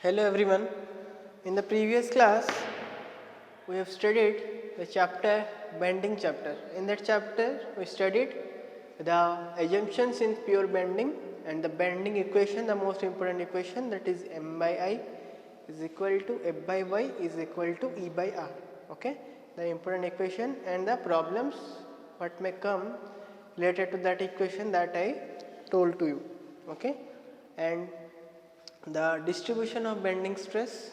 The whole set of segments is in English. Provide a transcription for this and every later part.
Hello everyone. In the previous class, we have studied the chapter bending chapter. In that chapter, we studied the assumptions in pure bending and the bending equation, the most important equation, that is m by I is equal to f by y is equal to E by R. Okay, the important equation and the problems what may come related to that equation that I told to you. Okay, and the distribution of bending stress.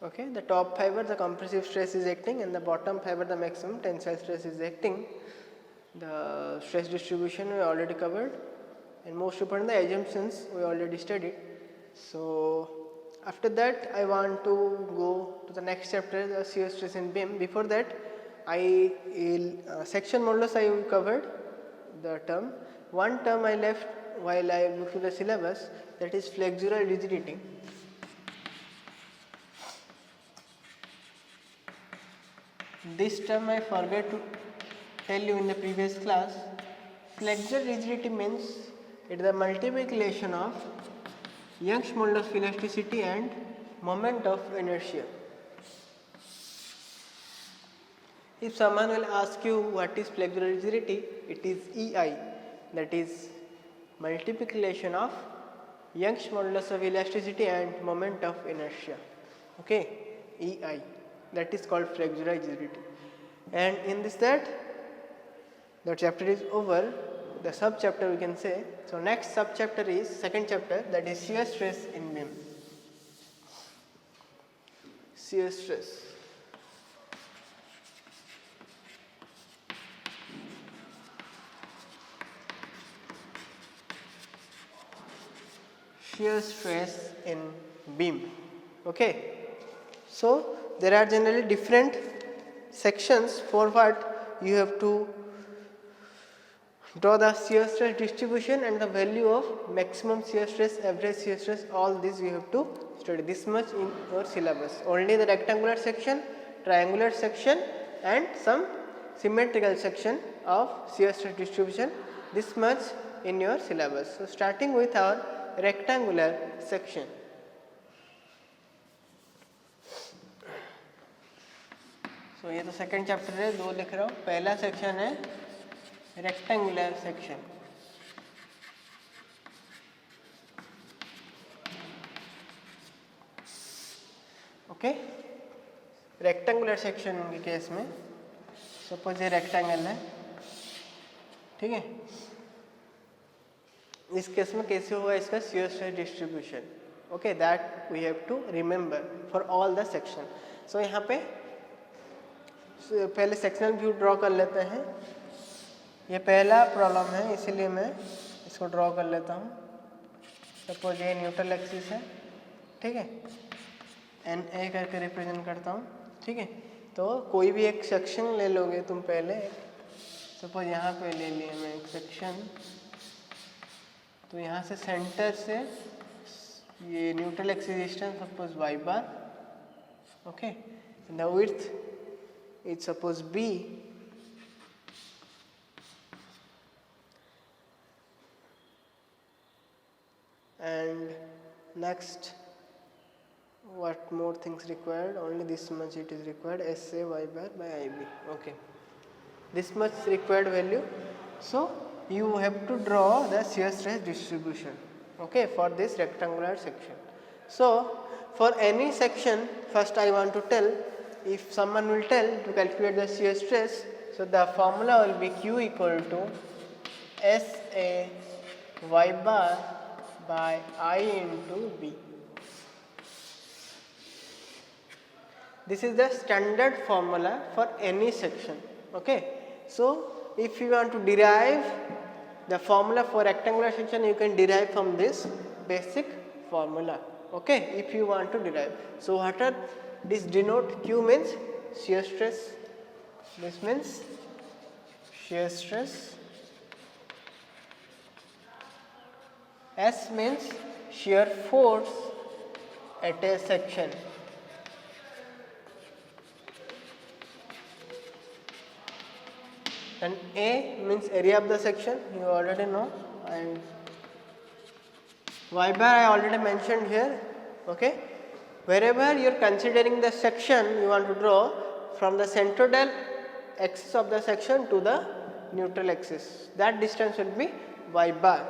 Okay, the top fiber the compressive stress is acting and the bottom fiber the maximum tensile stress is acting. The stress distribution we already covered, and most important the assumptions we already studied. So after that I want to go to the next chapter, the shear stress in beam. Before that I section modulus I covered the term. One term I left while I looked at the syllabus, that is flexural rigidity. This term I forgot to tell you in the previous class. Flexural rigidity means it is the multiplication of Young's modulus of elasticity and moment of inertia. If someone will ask you what is flexural rigidity, it is EI, that is multiplication of Young's modulus of elasticity and moment of inertia. Okay, EI, that is called flexural rigidity. And in this that the chapter is over, the sub chapter we can say. So next sub chapter is second chapter, that is shear stress in beam. Shear stress. Shear stress in beam. Okay, so there are generally different sections for what you have to draw the shear stress distribution and the value of maximum shear stress, average shear stress, all this you have to study. This much in your syllabus. Only the rectangular section, triangular section and some symmetrical section of shear stress distribution, this much in your syllabus. So starting with our rectangular section. So ये तो second chapter है, दो लिख रहा हूँ. पहला section है rectangular section. Okay, rectangular section के केस में सपोज ये रेक्टेंगल है, ठीक है. इस केस में कैसे होगा इसका shear stress distribution. Okay, that we have to remember for all the section. So यहाँ पे पहले सेक्शनल व्यू ड्रॉ कर लेते हैं. ये पहला प्रॉब्लम है इसीलिए मैं इसको ड्रॉ कर लेता हूँ. सपोज ये न्यूट्रल एक्सिस है, ठीक है, एन ए करके रिप्रेजेंट करता हूँ, ठीक है. तो कोई भी एक सेक्शन ले लोगे तुम पहले. सपोज यहाँ पे ले लिए मैं एक सेक्शन, तो यहाँ से सेंटर से ये neutral axis distance suppose y bar. Okay, the width is suppose b and next what more things required, only this much it is required, SA y bar by IB. Okay, this much required value. So you have to draw the shear stress distribution, okay, for this rectangular section. So for any section, first I want to tell, if someone will tell to calculate the shear stress, so the formula will be Q equal to SA y bar by I into B. This is the standard formula for any section. Okay, so if you want to derive the formula for rectangular section, you can derive from this basic formula. Okay, if you want to derive. So what are this denote? Q means shear stress, this means shear stress, S means shear force at a section, and A means area of the section, you already know, and y bar I already mentioned here. Okay, wherever you are considering the section you want to draw from the centroidal axis of the section to the neutral axis, that distance will be y bar.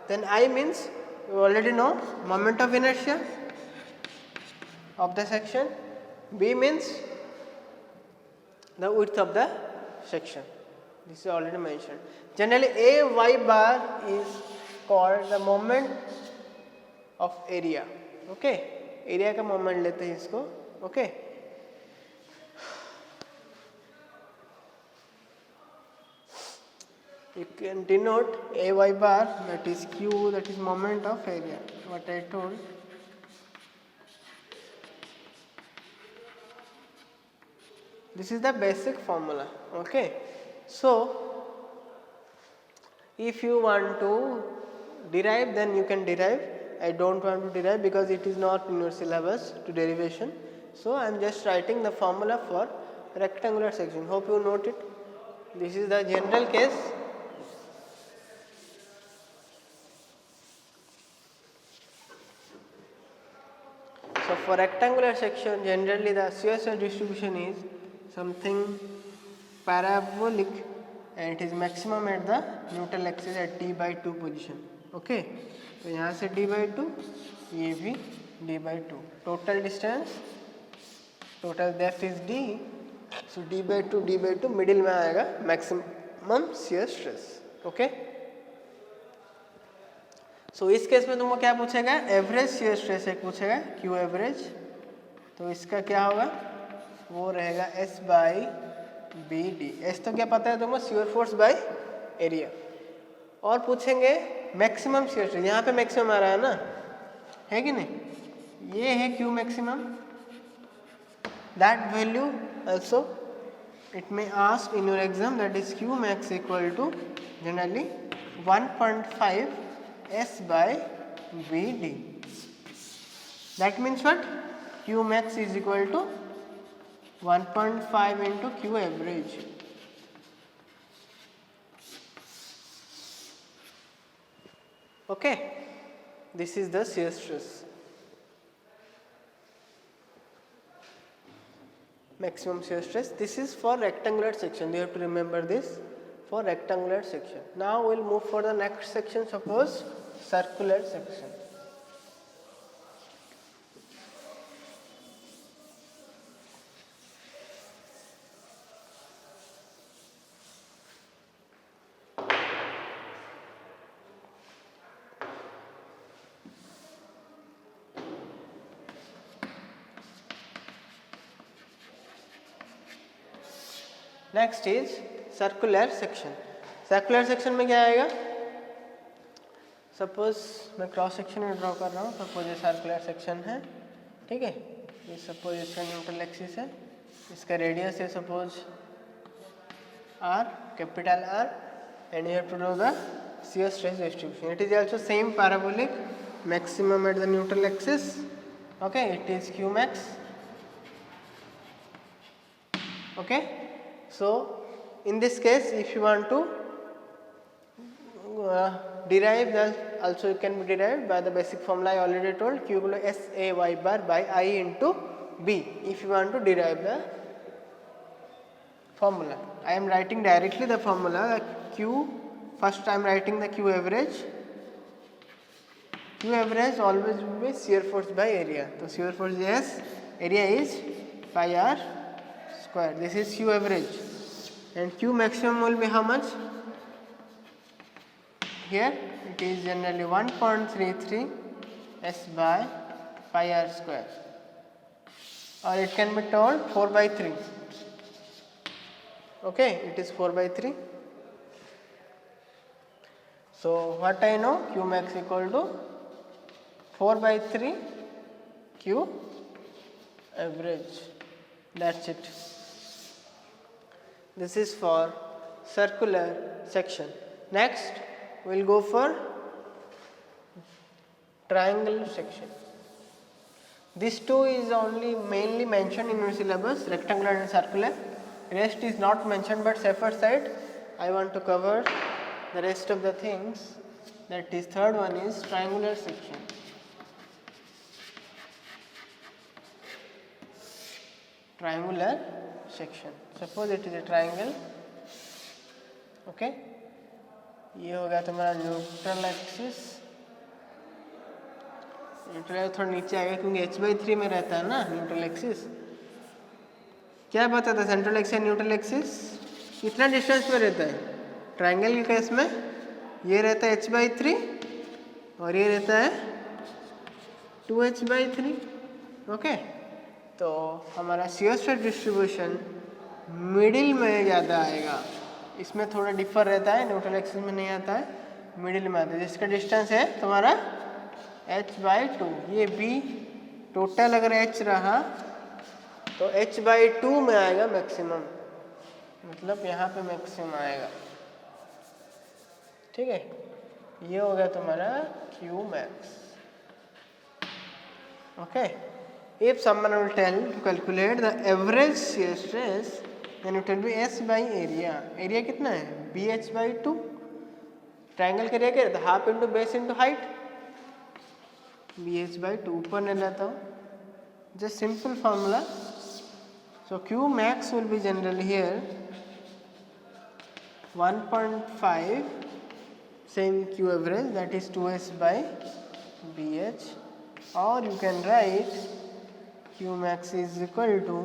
Then I means you already know moment of inertia of the section, B means the width of the section, this is already mentioned. Generally a y bar is called the moment of area. Okay, area का moment लेते हैं इसको. Okay, you can denote a y bar, that is q, that is moment of area, what I told. This is the basic formula. Okay, so if you want to derive, then you can derive. I don't want to derive because it is not in your syllabus to derivation. So I am just writing the formula for rectangular section. Hope you note it. This is the general case. So for rectangular section, generally the shear stress distribution is something parabolic and it is maximum at the neutral axis at d by 2 position. Okay, तो यहाँ से d by 2, ये भी d by 2. Total distance, total depth is d. So d by 2 middle में आएगा maximum shear stress. Okay. So इस case में तुमको क्या पूछेगा, एवरेज shear stress एक पूछेगा q एवरेज. तो इसका क्या होगा, वो रहेगा s by b d. s तो क्या पता है तुमको, shear force by area. और पूछेंगे मैक्सिमम shear stress, यहाँ पे मैक्सिमम आ रहा है ना, है कि नहीं, ये है q maximum. That value also it may ask in your exam, that is q max equal to generally 1.5 s by v d. That means what, q max is equal to 1.5 into q average. Okay, this is the shear stress, maximum shear stress. This is for rectangular section, you have to remember this, for rectangular section. Now we will move for the next section, suppose circular section. Next is circular section. Circular section में क्या आएगा, suppose मैं cross section में draw कर रहा हूँ. Suppose ये circular section है, ठीक है, ये सपोज इसका न्यूट्रल एक्सिस है, इसका रेडियस है suppose r, capital R, and you have to draw the shear stress distribution. It is also same parabolic, maximum at the neutral axis. Okay, it is q max. Okay, so in this case if you want to derive, that also it can be derived by the basic formula I already told, q equal to s a y bar by I into b. If you want to derive the formula, I am writing directly the formula, q, first I am writing the q average. Q average always will be shear force by area. So shear force is, area is pi r square. This is q average, and q maximum will be how much? Here it is generally 1.33 s by pi r square, or it can be told 4 by 3. Okay, it is 4 by 3. So what I know, q max equal to 4 by 3 q average. That's it. This is for circular section. Next we will go for triangle section. These two is only mainly mentioned in your syllabus, rectangular and circular. Rest is not mentioned, but safer side I want to cover the rest of the things. That is, third one is triangular section. triangular section. Suppose it is a triangle. Okay, ये हो गया तुम्हारा neutral axis. Neutral थोड़ा नीचे आएगा क्योंकि h/3 में रहता है ना न्यूट्रल एक्सिस. क्या पता था सेंट्रल एक्सिस न्यूट्रल एक्सिस कितना डिस्टेंस पे रहता है. ट्रायंगल के केस में ये रहता है h/3 और ये रहता है 2h/3. ओके, तो हमारा शियर स्ट्रेस डिस्ट्रीब्यूशन मिडिल में ज़्यादा आएगा. इसमें थोड़ा डिफर रहता है, न्यूट्रल एक्सिस में नहीं आता है, मिडिल में आता है. जिसका डिस्टेंस है तुम्हारा h/2. ये b टोटल अगर h रहा तो h/2 में आएगा मैक्सिमम, मतलब यहाँ पे मैक्सिमम आएगा. ठीक है, ये हो गया तुम्हारा q max. Okay, if someone will tell to calculate the average shear stress, then it will be s by area. Area कितना है bh/2. ट्रायंगल का एरिया क्या रहता है half into base into height. bh/2 ऊपर नहीं लाता हूँ, just simple formula. So q max will be generally here 1.5 same q average, that is 2s by bh, or you can write q max is equal to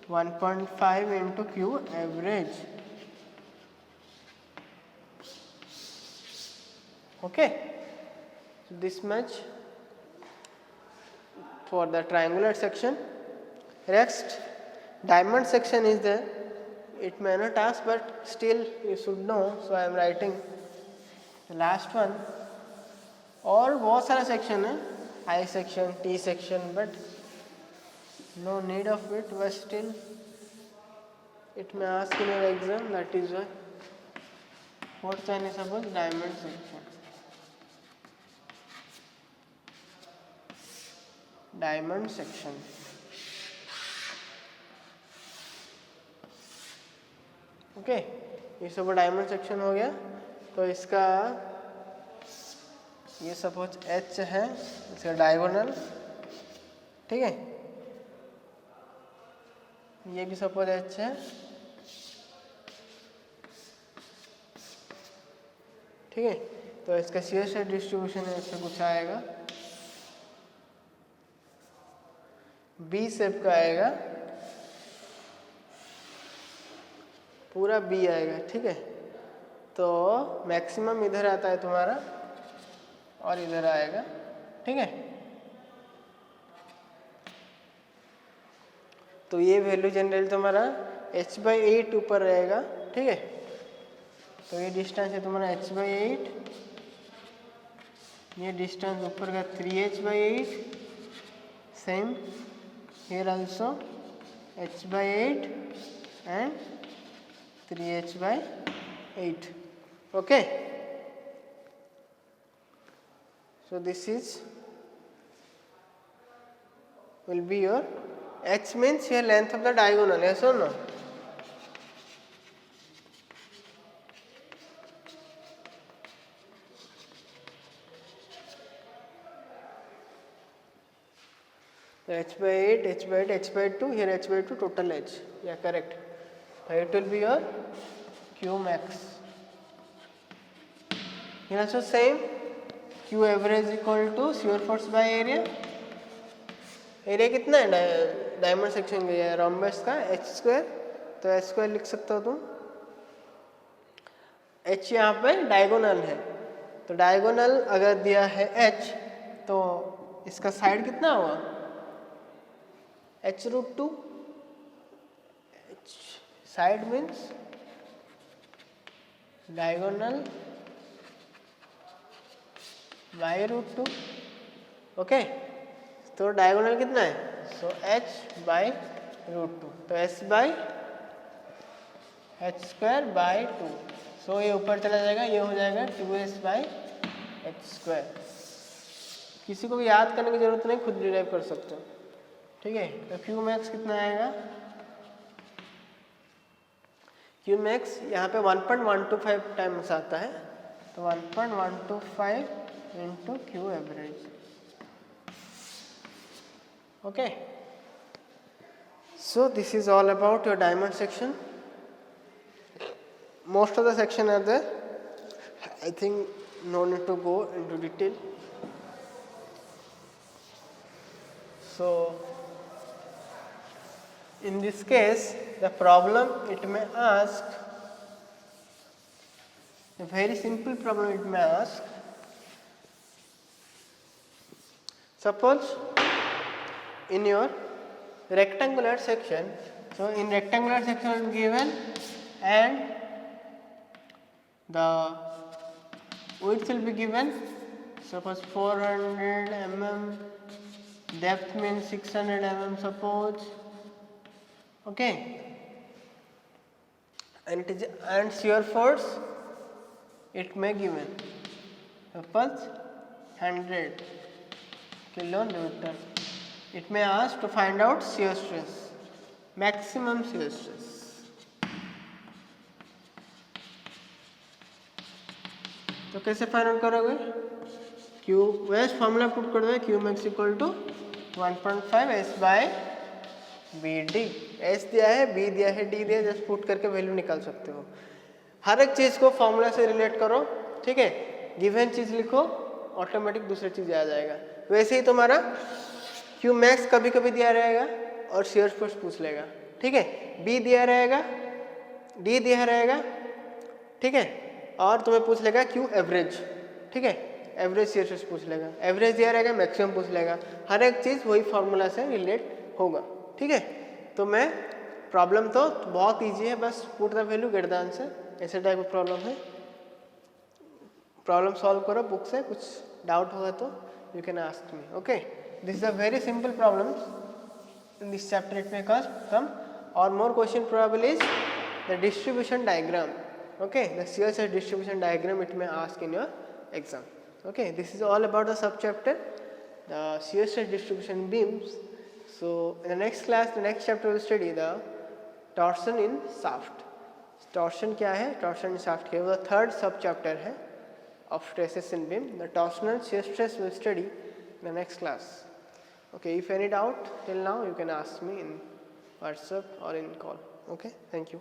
1.5 into q average. Okay, so this much for the triangular section. Next, diamond section is there. It may not ask, but still you should know, so I am writing the last one. और बहुत सारा section है, I section, T section, but no need of it, but still it may ask in your exam. That is why. What can I suppose? Diamond section. Diamond section. Okay, ये सब diamond section हो गया. तो इसका ये suppose h है, इसका diagonal. ठीक है, ये भी सपोज h है. ठीक है, तो इसका शियर स्ट्रेस डिस्ट्रीब्यूशन है, इससे कुछ आएगा बी शेप का आएगा, पूरा बी आएगा. ठीक है, तो मैक्सिमम इधर आता है तुम्हारा और इधर आएगा. ठीक है, तो ये वैल्यू जनरली तुम्हारा h/8 ऊपर रहेगा. ठीक है, तो ये डिस्टेंस है तुम्हारा h/8, ये डिस्टेंस ऊपर का 3h/8, same here also h/8 and 3h/8. Okay, so this is will be your h means here length of the diagonal. Yes or no? So h/8, h/8, h/2, here h/2 total h. Yeah, correct. So it will be your q max. Here also same, q average equal to shear force by area. Area कितना है diamond section का, है rhombus का h². तो h² लिख सकते हो तुम. h यहाँ पे डायगोनल है, तो डायगोनल अगर दिया है h, तो इसका साइड कितना हुआ h√2. Side means diagonal y√2. Okay, तो डायगोनल कितना है, सो h/√2, तो s/h² by 2. सो ये ऊपर चला जाएगा, ये हो जाएगा 2s/h². किसी को भी याद करने की जरूरत नहीं, खुद डिराइव कर सकते हो. ठीक है, तो q max कितना आएगा, q max यहाँ पे 1.125 टाइम्स आता है, तो 1.125 into q average. Okay, So this is all about your diamond section. Most of the section are there. I think no need to go into detail. So in this case, the problem it may ask, a very simple problem it may ask. Suppose in your rectangular section, so in rectangular section given and the width will be given, suppose 400 mm, depth means 600 mm suppose, okay, and it is, and shear force it may given, suppose 100 kilonewton. It may ask to find out shear stress, maximum shear stress. तो कैसे find out करोगे? Q वेस्ट formula put कर दो, Q max equal to 1.5 S by B D. S दिया है, B दिया है, डी दिया है, जस्ट पुट करके वैल्यू निकाल सकते हो. हर एक चीज़ को फॉर्मूला से रिलेट करो, ठीक है. गिवन चीज़ लिखो, ऑटोमेटिक दूसरी चीज़ आ जाएगा. वैसे ही तुम्हारा क्यू मैक्स कभी कभी दिया रहेगा और शेयर फोर्स पूछ लेगा, ठीक है. बी दिया रहेगा, डी दिया रहेगा, ठीक है, और तुम्हें पूछ लेगा क्यू एवरेज, ठीक है. एवरेज शेयर फोर्स पूछ लेगा, एवरेज दिया रहेगा, मैक्सिमम पूछ लेगा. हर एक चीज़ वही फार्मूला से रिलेट होगा, ठीक है. तो मैं प्रॉब्लम तो बहुत ईजी है, बस put the value get the answer, ऐसे टाइप का प्रॉब्लम है. प्रॉब्लम सॉल्व करो बुक से, कुछ डाउट होगा तो you can ask me, okay. This is a very simple problems in this chapter. It may come or more question probable is the distribution diagram, okay. The shear stress distribution diagram it may ask in your exam, okay. This is all about the subchapter, the shear stress distribution beams. So in the next class, the next chapter we will study the torsion in shaft. Torsion क्या है? Torsion in shaft क्या है? वो third subchapter है of stresses in beam. The torsional shear stress will study in the next class. Okay, if any doubt till now you can ask me in WhatsApp or in call. Okay, thank you.